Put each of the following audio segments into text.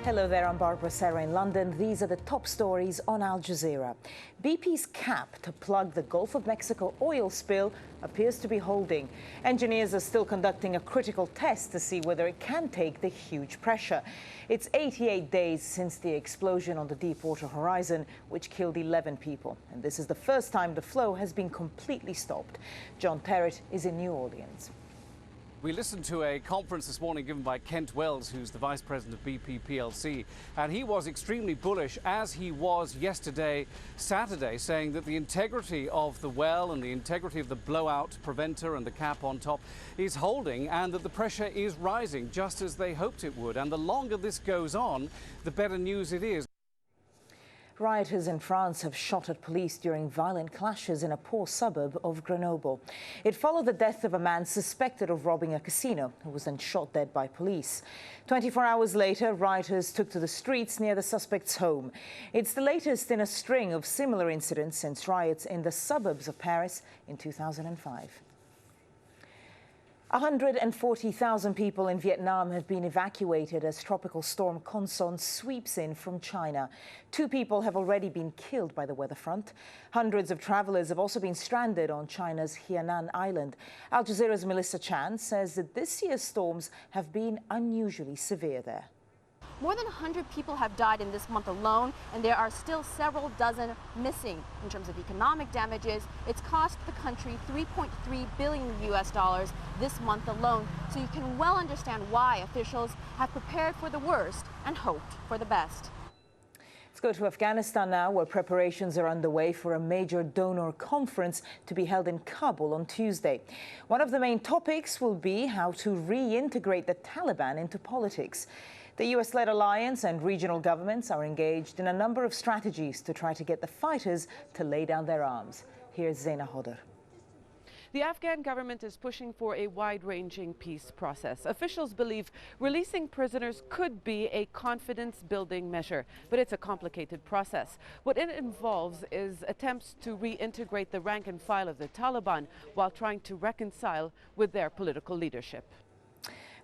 Hello there, I'm Barbara Serra in London. These are the top stories on Al Jazeera. BP's cap to plug the Gulf of Mexico oil spill appears to be holding. Engineers are still conducting a critical test to see whether it can take the huge pressure. It's 88 days since the explosion on the Deepwater Horizon, which killed 11 people. And this is the first time the flow has been completely stopped. John Terrett is in New Orleans. We listened to a conference this morning given by Kent Wells, who's the Vice President of BP plc, and he was extremely bullish, as he was yesterday, Saturday, saying that the integrity of the well and the integrity of the blowout preventer and the cap on top is holding, and that the pressure is rising, just as they hoped it would. And the longer this goes on, the better news it is. Rioters in France have shot at police during violent clashes in a poor suburb of Grenoble. It followed the death of a man suspected of robbing a casino, who was then shot dead by police. 24 hours later, rioters took to the streets near the suspect's home. It's the latest in a string of similar incidents since riots in the suburbs of Paris in 2005. 140,000 people in Vietnam have been evacuated as Tropical Storm Konson sweeps in from China. 2 people have already been killed by the weather front. Hundreds of travelers have also been stranded on China's Hainan Island. Al Jazeera's Melissa Chan says that this year's storms have been unusually severe there. More than 100 people have died in this month alone, and there are still several dozen missing. In terms of economic damages, it's cost the country $3.3 billion this month alone. So you can well understand why officials have prepared for the worst and hoped for the best. Let's go to Afghanistan now, where preparations are underway for a major donor conference to be held in Kabul on Tuesday. One of the main topics will be how to reintegrate the Taliban into politics. The US-led alliance and regional governments are engaged in a number of strategies to try to get the fighters to lay down their arms. Here's Zaina Hodder. The Afghan government is pushing for a wide-ranging peace process. Officials believe releasing prisoners could be a confidence-building measure, but it's a complicated process. What it involves is attempts to reintegrate the rank and file of the Taliban while trying to reconcile with their political leadership.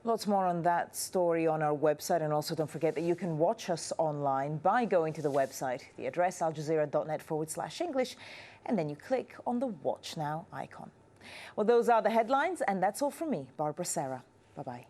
Lots more on that story on our website, and also don't forget that you can watch us online by going to the website, the address aljazeera.net/English, and then you click on the Watch Now icon. Well, those are the headlines, and that's all from me, Barbara Serra. Bye-bye.